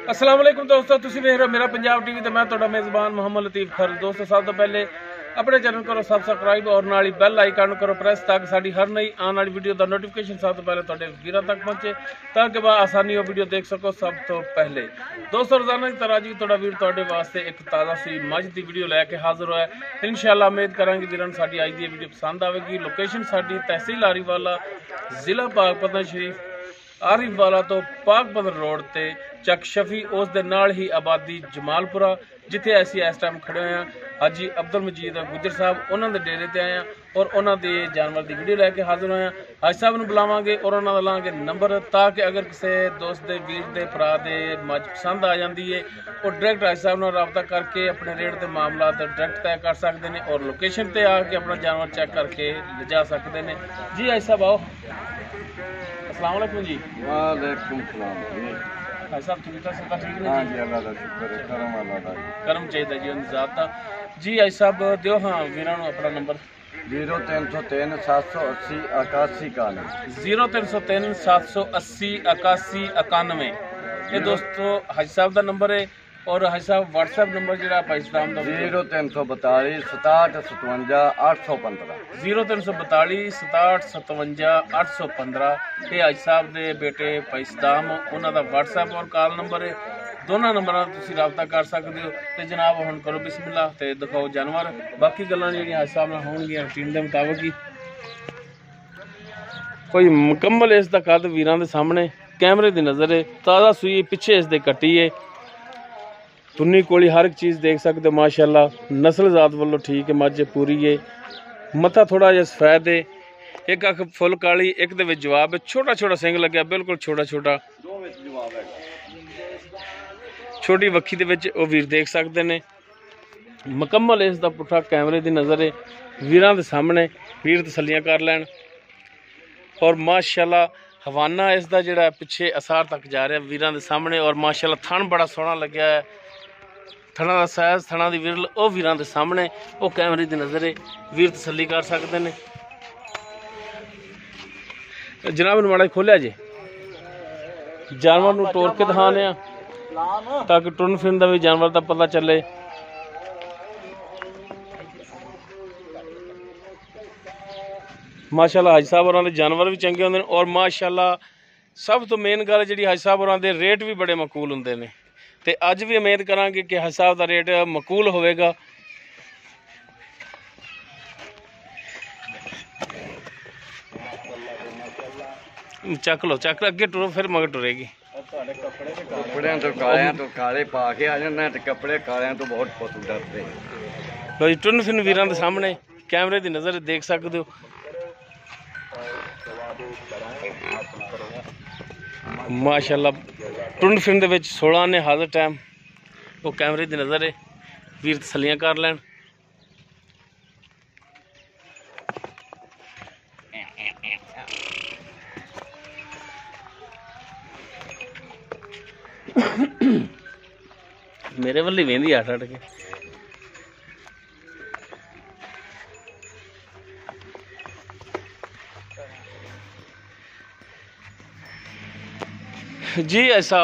अस्सलाम वालेकुम दोस्तों, तुसी देख रहे हो मेरा पंजाब टीवी। तो मैं तुहाडा मेज़बान मोहम्मद लतीफ़ खर। दोस्तों, सब तो पहले अपने चैनल करो सबसक्राइब और नाल ही बेल आइकन करो प्रेस, ताकि साडी हर नई आने वाली वीडियो का नोटिफिकेशन सब तो पहले तुहाडे वीरां तक पहुंचे, ताकि बा आसानी वो वीडियो देख सको सब तो पहले। दोस्तों, रोजाना की तरह जी तुहाडा वीर तुहाडे वास्ते एक ताज़ा सी मझ की वीडियो लैके हाजिर होया। इंशाअल्लाह उम्मीद करांगे वीरां साडी अज दी वीडियो पसंद आवेगी। लोकेशन साडी तहसील आरीवाला, जिला पाकपतन शरीफ, आरीवाला तो पाकपतन रोड ते ਚੱਕ ਸ਼ਫੀ, ਉਸ ਦੇ ਨਾਲ ਹੀ ਆਬਾਦੀ ਜਮਾਲਪੁਰਾ, ਜਿੱਥੇ ਅਸੀਂ ਇਸ ਟਾਈਮ ਖੜੇ ਹੋਏ ਹਾਂ। ਹਾਜੀ ਅਬਦੁਲ ਮਜੀਦ ਗੁੱਜਰ ਸਾਹਿਬ, ਉਹਨਾਂ ਦੇ ਡੇਰੇ ਤੇ ਆਏ ਹਾਂ ਔਰ ਉਹਨਾਂ ਦੇ ਜਾਨਵਰ ਦੀ ਵੀਡੀਓ ਲੈ ਕੇ ਹਾਜ਼ਰ ਹੋਏ ਹਾਂ। ਹਾਜੀ ਸਾਹਿਬ ਨੂੰ ਬੁਲਾਵਾਂਗੇ ਔਰ ਉਹਨਾਂ ਦਾ ਲਾਂਗੇ ਨੰਬਰ, ਤਾਂ ਕਿ ਅਗਰ ਕਿਸੇ ਦੋਸਤ ਦੇ, ਵੀਰ ਦੇ, ਭਰਾ ਦੇ ਮੱਝ ਪਸੰਦ ਆ ਜਾਂਦੀ ਹੈ ਉਹ ਡਾਇਰੈਕਟ ਹਾਜੀ ਸਾਹਿਬ ਨਾਲ ਰਾਬਤਾ ਕਰਕੇ ਆਪਣੇ ਰੇਟ ਦੇ ਮਾਮਲਾ ਡਾਇਰੈਕਟ ਤੈਅ ਕਰ ਸਕਦੇ ਨੇ ਔਰ ਲੋਕੇਸ਼ਨ ਤੇ ਆ ਕੇ ਆਪਣਾ ਜਾਨਵਰ ਚੈੱਕ ਕਰਕੇ ਲਿਜਾ ਸਕਦੇ ਨੇ। ਜੀ ਹਾਜੀ ਸਾਹਿਬ ਆਓ। अस्सलाम वालेकुम जी। वालेकुम सलाम जी। भाई साहब ठीक है, सब ठीक हाँ है जी, अल्लाह का शुक्र है, करम अल्लाह का करम चाहिए जी निजात दा जी। भाई साहब दियो हाँ वीरां नूं अपना नंबर 0303 780 81 91 0303 780 81 91। ये दोस्तों हाजी साहब का नंबर है और हाजी साहब व्हाट्सएप नंबर जो भाई इस्लाम का 0342 67 57 815 0342 67 57 815। ये हाजी साहब के बेटे भाई सदाम, उन्होंने व्हाट्सएप और कॉल नंबर है। दोनों नंबरों तुसीं राबता कर सकते हो। तो जनाब हुण करो बिस्मिल्लाह ते दिखाओ जानवर। बाकी गल्लां जिहड़ियां हाजी साहब नाल होणगीआं रूटीन के मुताबिक ही। कोई मुकम्मल इसका कद वीरां दे सामने कैमरे की नज़र है। ताज़ा सूई पिछे इसके कट्टी है, तुन्नी कोली हर एक चीज़ देख सकते हो माशाल्लाह। नस्ल जात वालों ठीक है, मझ पूरी है। मत्था थोड़ा जिहा सफेद है, एक अख फुल काली, एक दे विच जवाब है। छोटा छोटा सिंग लग्या, बिल्कुल छोटा छोटा, छोटी वक्खी दे विच वो वीर देख सकते ने। मुकम्मल इसका पुट्ठा कैमरे की नज़र है वीरां दे सामने। वीर तसल्लियां कर लैन और माशाल्लाह हवाना इसका जिहड़ा पिछे असार तक जा रहा वीरां दे सामने। और माशाल्लाह थन बड़ा सोहना लग्या है, थना का साइज, थना की विरल वो वीरां दे सामने, वो कैमरे की नज़र है। वीर तसल्ली कर सकते हैं। जनाब नूं माड़ा खोलिया जे जानवर नूं टोर के दिखाने ताकि टुरन फिरन का भी जानवर का पता चले। माशाल्लाह हाजी साहब होरां दे जानवर भी चंगे होंदे ने और माशाल्लाह सब तो मेन गल जिहड़ी हाजी साहब होरां दे रेट भी बड़े मकूल होंदे ने। ते अज भी उम्मीद करांगे कि हाजी साहब का रेट मकूल होवेगा। चक लो, चक अगे टुरो, फिर मगर टुरेगी। कपड़े तो कालियां तो काले पा के आ जाना, ते कपड़े कालियां तो बहुत पशु डरते हैं। लो जी, टुरन फिरन वीरां दे सामने कैमरे की नज़र देख सकते हो। माशाल्लाह टुरन फिरन दे विच 16 ने हाजिर टाइम, वो कैमरे की नज़र है। वीर तसल्लियां कर लैन। मेरे वाली वेंदी अठ अठ के। जी ऐसा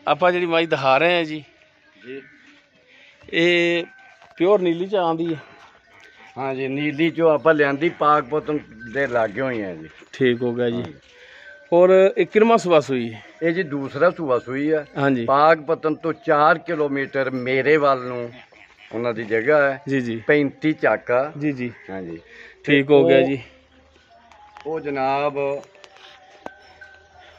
आप जी मझ दिखा रहे हैं जी, ये प्योर नीली च आंदी है। हाँ जी, नीली चो आप लियांदी पाकपतन दे लागे हुई है जी। ठीक हो गया जी। और एक किरमा सुबह सुई है ये जी, दूसरा सुबह सुई है। हाँ जी, पाकपतन तो 4 किलोमीटर मेरे वाल नूं उन्हां दी जगह है जी जी, 35 चाका जी जी। हाँ जी, ठीक हो गया जी। वो जनाब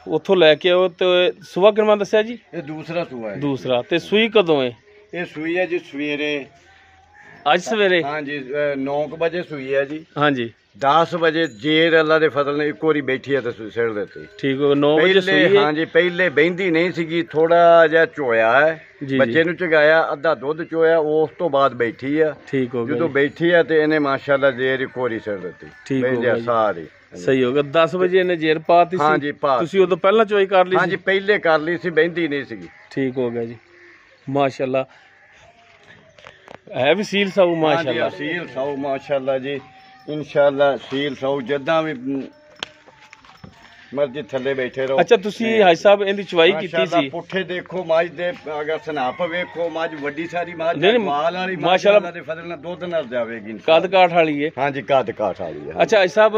उतो लैके आओ। तो सुबह कितना दस्या जी? ये दूसरा सुबह है। दूसरा ते सुई कदों है? ये सुई है जी सवेरे, अज सवेरे। हाँ जी, 9 बजे सुई है जी। हाँ जी, 10 बजे जेर अल्लाह दे फजल ने एक बारी बैठी है तो सिर देती। ठीक हो, 9 बजे सुई है। हाँ जी, पहले बहती नहीं सी, थोड़ा जिहा चोया है, बच्चे नूं चगाया, अद्धा दुध चोया, उस तो बाद बैठी है। ठीक हो गया, जो बैठी है तो इन्हें माशाल्लाह जेर एक बारी सिर देती। ठीक हो गया सारी सही हो गया। 10 बजे इन्हें जेर पाती। हाँ जी, पा तुसी उदों पहला चोई कर ली? हाँ जी, पहले कर ली सी, बहती नहीं सी। ठीक हो गया जी। माशाल्लाह है भी सील साऊ माशाल्लाह। सील साऊ माशाल्लाह जी, इंशाल्लाह सील साऊ जदा भी ਮਰਜੀ ਥੱਲੇ ਬੈਠੇ ਰਹੋ। ਅੱਛਾ ਤੁਸੀਂ ਹਾਈ ਸਾਹਿਬ ਇਹਦੀ ਚਵਾਈ ਕੀਤੀ ਸੀ? ਪੁੱਠੇ ਦੇਖੋ ਮੱਝ ਦੇ, ਅਗਰ ਸਨਾਪ ਵੇਖੋ ਮੱਝ ਵੱਡੀ ਸਾਰੀ ਮੱਝ ਮਾਲ ਵਾਲੀ ਮਾਸ਼ਾਅੱਲਾ ਦੇ ਫਜ਼ਲ ਨਾਲ ਦੁੱਧ ਨਾਲ ਜਾਵੇਗੀ। ਕੱਦ ਕਾਠ ਵਾਲੀ ਹੈ? ਹਾਂਜੀ ਕੱਦ ਕਾਠ ਵਾਲੀ ਹੈ। ਅੱਛਾ ਹਾਈ ਸਾਹਿਬ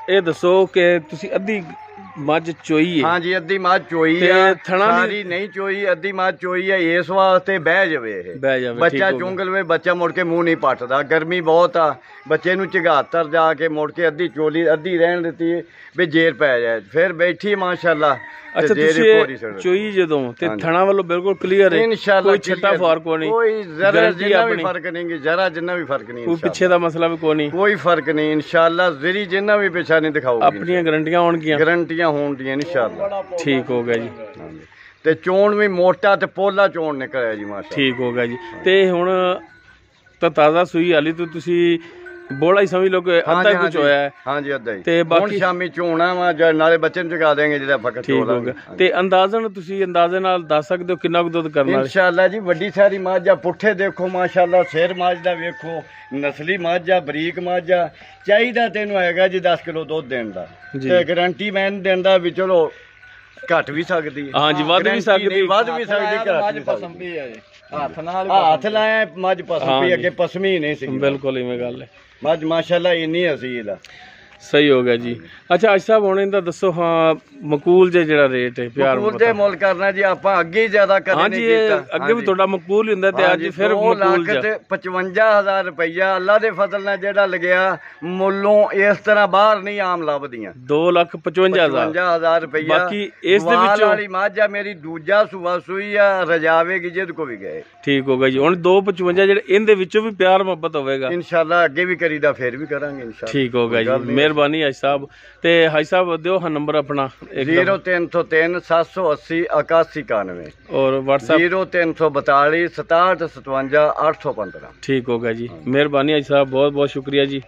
ਇਹ ਦੱਸੋ ਕਿ ਤੁਸੀਂ ਅੱਧੀ ਮੱਝ ਚੋਈ ਹੈ? ਹਾਂਜੀ ਅੱਧੀ ਮੱਝ ਚੋਈ ਆ, ਸਾਰੀ ਨਹੀਂ ਚੋਈ, ਅੱਧੀ ਮੱਝ ਚੋਈ ਹੈ। ਇਸ ਵਾਸਤੇ ਬਹਿ ਜਾਵੇ ਇਹ ਬੱਚਾ ਚੁੰਗ ਲਵੇ, ਬੱਚਾ ਮੁੜ ਕੇ ਮੂੰਹ ਨਹੀਂ ਪੱਟਦਾ। ਗਰਮੀ ਬਹੁਤ ਆ, ਬੱਚੇ ਨੂੰ ਝਗਾਤਰ ਜਾ ਕੇ ਮੁੜ ਕੇ ਅੱਧੀ ਚੋਲੀ ਅੱਧੀ ਰਹਿਣ ਦਿੱਤੀ ਵੀ ਜੇਰ ਪੈ ਜਾਏ, ਫਿਰ ਬੈਠੀ ਮਾਸ਼ਾਅੱਲਾ। ਅੱਛਾ ਤੁਸੀਂ ਚੋਈ ਜਦੋਂ ਤੇ ਥਣਾ ਵੱਲੋਂ ਬਿਲਕੁਲ ਕਲੀਅਰ ਹੈ, ਕੋਈ ਛੱਟਾ ਫਰਕ ਨਹੀਂ, ਕੋਈ ਜ਼ਰਾ ਜਿੰਨਾ ਵੀ ਫਰਕ ਨਹੀਂ, ਜ਼ਰਾ ਜਿੰਨਾ ਵੀ ਫਰਕ ਨਹੀਂ, ਕੋਈ ਪਿੱਛੇ ਦਾ ਮਸਲਾ ਵੀ ਕੋਈ ਨਹੀਂ, ਕੋਈ ਫਰਕ ਨਹੀਂ ਇਨਸ਼ਾਅੱਲਾ। ਜ਼ਰੀ ਜਿੰਨਾ ਵੀ ਪਿੱਛਾ ਨਹੀਂ ਦਿਖਾਊਗੀ, ਆਪਣੀਆਂ ਗਾਰੰਟੀਆਂ ਹੋਣਗੀਆਂ? ਗਾਰੰਟੀਆਂ ਹੋਣਗੀਆਂ ਇਨਸ਼ਾਅੱਲਾ। ਠੀਕ ਹੋ ਗਿਆ ਜੀ। ਤੇ ਚੋਣ ਵੀ ਮੋਟਾ ਤੇ ਪੋਲਾ ਚੋਣ ਨਿਕਲਿਆ ਜੀ ਮਾਸ਼ਾਅੱਲਾ। ਠੀਕ ਹੋ ਗਿਆ ਜੀ। ਤੇ ਹੁਣ ਤਾਂ ਤਾਜ਼ਾ ਸੂਈ ਹਾਲੀ ਤੋਂ ਤੁਸੀਂ ਬੋਲਾ ਹੀ ਸਮਝ ਲਓ ਕਿ ਅੱਧਾ ਕੁਝ ਹੋਇਆ ਹੈ? ਹਾਂਜੀ ਅੱਧਾ ਹੀ। ਤੇ ਬਾਕੀ ਸ਼ਾਮੀ ਚੋਣਾ ਵਾ, ਨਾਲੇ ਬੱਚੇ ਨੂੰ ਚਗਾ ਦੇਂਗੇ ਜਿਹੜਾ ਫਕਤ। ਠੀਕ ਹੋ ਗਿਆ। ਤੇ ਅੰਦਾਜ਼ਨ ਤੁਸੀਂ ਅੰਦਾਜ਼ੇ ਨਾਲ ਦੱਸ ਸਕਦੇ ਹੋ ਕਿੰਨਾ ਕੁ ਦੁੱਧ ਕਰਨਾ? ਇਨਸ਼ਾਅੱਲਾ ਜੀ ਵੱਡੀ ਸਾਰੀ ਮੱਝ ਆ, ਪੁੱਠੇ ਦੇਖੋ ਮਾਸ਼ਾਅੱਲਾ, ਸਿਰ ਮੱਝ ਦਾ ਵੇਖੋ, ਨਸਲੀ ਮੱਝ ਆ, ਬਰੀਕ ਮੱਝ ਆ। ਚਾਹੀਦਾ ਤੈਨੂੰ ਹੈਗਾ ਜੀ 10 ਕਿਲੋ ਦੁੱਧ ਦੇਣ ਦਾ, ਤੇ ਗਾਰੰਟੀ ਮੈਂ ਨਹੀਂ ਦਿੰਦਾ ਵੀ ਚਲੋ ਘਟ ਵੀ ਸਕਦੀ ਹੈ। ਹਾਂਜੀ ਵੱਧ ਵੀ ਸਕਦੀ, ਵੱਧ ਵੀ ਸਕਦੀ, ਘਟ ਵੀ ਸਕਦੀ ਹੈ। ਹੱਥ ਲਾਇਆ ਮੱਝ ਪਸਮ ਪਈ, ਅੱਗੇ ਪਸਮੀ ਨਹੀਂ ਸੀ। ਬਿਲਕੁਲ ਇਵੇਂ ਗੱਲ ਹੈ। ਮੱਝ ਮਾਸ਼ਾਅੱਲਾ ਇੰਨੀ ਅਸੀਲ ਆ। ਸਹੀ ਹੋ ਗਿਆ ਜੀ। ਅੱਛਾ ਅੱਜ ਸਾਹਿਬ ਹੁਣ ਇਹਦਾ ਦੱਸੋ, ਹਾਂ ਮਕੂਲ ਜਿਹੜਾ ਰੇਟ ਹੈ ਪਿਆਰ ਮਕੂਲ ਦੇ ਮੁੱਲ ਕਰਨਾ ਜੀ ਆਪਾਂ ਅੱਗੇ ਹੀ ਜ਼ਿਆਦਾ ਕਦੇ ਨਹੀਂ ਕੀਤਾ। ਅੱਗੇ ਵੀ ਤੁਹਾਡਾ ਮਕੂਲ ਹੀ ਹੁੰਦਾ ਤੇ ਅੱਜ ਫਿਰ ਮਕੂਲ 2,55,000 ਰੁਪਈਆ ਅੱਲਾ ਦੇ ਫਜ਼ਲ ਨਾਲ ਜਿਹੜਾ ਲੱਗਿਆ, ਮੁੱਲੋਂ ਇਸ ਤਰ੍ਹਾਂ ਬਾਹਰ ਨਹੀਂ ਆਮ ਲੱਭਦੀਆਂ। 2,55,000 ਰੁਪਈਆ। ਬਾਕੀ ਇਸ ਦੇ ਵਿੱਚੋਂ ਵਾਲੀ ਮੱਝ ਆ ਮੇਰੀ, ਦੂਜਾ ਸੂਆ ਸੂਈ ਆ, ਰਜਾਵੇਗੀ ਜਿੱਦ ਕੋ ਵੀ ਗਏ। ਠੀਕ ਹੋ ਗਿਆ ਜੀ। ਹੁਣ 2,55 ਜਿਹੜੇ ਇਹਦੇ ਵਿੱਚੋਂ ਵੀ ਪਿਆਰ ਮੁਹੱਬਤ ਹੋਵੇਗਾ ਇਨਸ਼ਾਅੱਲਾ, ਅੱਗੇ ਵੀ ਕਰੀਦਾ ਫਿਰ ਵੀ ਕਰਾਂਗੇ ਇਨਸ਼ਾਅੱਲਾ। ਠੀਕ ਹੋ ਗਿਆ ਜੀ, ਮਿਹਰਬਾਨੀ ਹਾਈ ਸਾਹਿਬ। ਤੇ ਹਾਈ ਸਾਹਿਬ ਦਿਓ ਹਾਂ ਨੰਬਰ ਆਪਣਾ। 0303 780 8191 ਔਰ WhatsApp 0342 67 57 815। ਠੀਕ ਹੋ ਗਿਆ ਜੀ, ਮਿਹਰਬਾਨੀ ਹਾਈ ਸਾਹਿਬ, ਬਹੁਤ ਬਹੁਤ ਸ਼ੁਕਰੀਆ ਜੀ।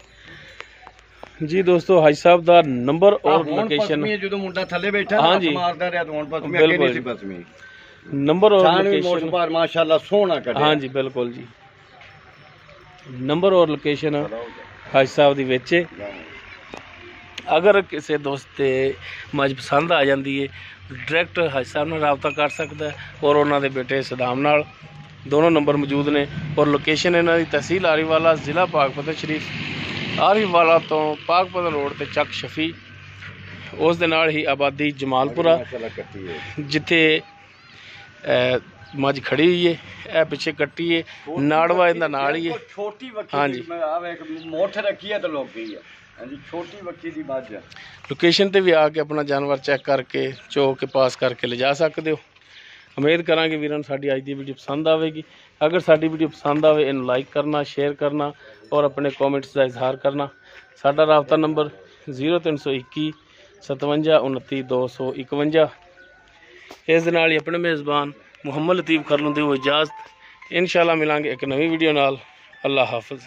ਜੀ ਦੋਸਤੋ ਹਾਈ ਸਾਹਿਬ ਦਾ ਨੰਬਰ ਔਰ ਲੋਕੇਸ਼ਨ ਜਦੋਂ ਮੁੰਡਾ ਥੱਲੇ ਬੈਠਾ ਮਾਰਦਾ ਰਿਹਾ, ਹੁਣ ਪਸਮੀ ਅੱਗੇ ਨਹੀਂ ਸੀ ਪਸਮੀ। ਨੰਬਰ ਔਰ ਲੋਕੇਸ਼ਨ ਮਾਸ਼ਾਅੱਲਾ ਸੋਹਣਾ ਕੱਢਿਆ। ਹਾਂਜੀ ਬਿਲਕੁਲ ਜੀ, ਨੰਬਰ ਔਰ ਲੋਕੇਸ਼ਨ ਹਾਈ ਸਾਹਿਬ ਦੀ ਵਿੱਚ। ਅਗਰ ਕਿਸੇ ਦੋਸਤ ਤੇ ਮੱਝ ਪਸੰਦ ਆ ਜਾਂਦੀ ਹੈ, ਡਾਇਰੈਕਟ ਹਾਈ ਸਾਹਿਬ ਨਾਲ ਰਾਬਤਾ ਕਰ ਸਕਦਾ ਔਰ ਉਹਨਾਂ ਦੇ ਬੇਟੇ ਸਦਾਮ ਨਾਲ। ਦੋਨੋਂ ਨੰਬਰ ਮੌਜੂਦ ਨੇ ਔਰ ਲੋਕੇਸ਼ਨ ਇਹਨਾਂ ਦੀ ਤਹਿਸੀਲ ਆਰੀਵਾਲਾ, ਜ਼ਿਲ੍ਹਾ ਪਾਕਪਤਨ ਸ਼ਰੀਫ। ਆਰੀਵਾਲਾ ਤੋਂ ਪਾਕਪਤਨ ਰੋਡ ਤੇ ਚੱਕ ਸ਼ਫੀ, ਉਸ ਦੇ ਨਾਲ ਹੀ ਆਬਾਦੀ ਜਮਾਲਪੁਰਾ, ਜਿੱਥੇ ਮੱਝ ਖੜੀ ਹੋਈ ਹੈ। ਇਹ ਪਿੱਛੇ ਕੱਟੀ ਹੈ, ਨਾੜਵਾ ਇਹਦਾ ਨਾਲ ਹੀ ਹੈ। ਛੋਟੀ ਵੱਖੀ। ਹਾਂਜੀ ਮੋਠ ਰੱਖੀ ਹੈ ਤੇ ਲੋਕੀ ਹੈ। ਹਾਂਜੀ ਛੋਟੀ ਵੱਖੀ ਦੀ ਮੱਝ ਹੈ। ਲੋਕੇਸ਼ਨ ਤੇ ਵੀ ਆ ਕੇ ਆਪਣਾ ਜਾਨਵਰ ਚੈੱਕ ਕਰਕੇ ਚੋ ਕੇ ਪਾਸ ਕਰਕੇ ਲਿਜਾ ਸਕਦੇ ਹੋ। ਉਮੀਦ ਕਰਾਂਗੇ ਵੀਰਾਂ ਨੂੰ ਸਾਡੀ ਅੱਜ ਦੀ ਵੀਡੀਓ ਪਸੰਦ ਆਵੇਗੀ। ਅਗਰ ਸਾਡੀ ਵੀਡੀਓ ਪਸੰਦ ਆਵੇ ਇਹਨੂੰ ਲਾਈਕ ਕਰਨਾ, ਸ਼ੇਅਰ ਕਰਨਾ ਔਰ ਆਪਣੇ ਕਮੈਂਟਸ ਦਾ ਇਜ਼ਹਾਰ ਕਰਨਾ। ਸਾਡਾ ਰਾਬਤਾ ਨੰਬਰ 0321 57 29 251। ਇਸ ਦੇ ਨਾਲ ਹੀ ਆਪਣੇ ਮੇਜ਼ਬਾਨ ਮੁਹੰਮਦ ਲਤੀਫ ਖਰਲੂ ਦੀ ਇਜਾਜ਼ਤ। ਇਨਸ਼ਾਅੱਲਾ ਮਿਲਾਂਗੇ ਇੱਕ ਨਵੀਂ ਵੀਡੀਓ ਨਾਲ। ਅੱਲਾ ਹਾਫਿਜ਼।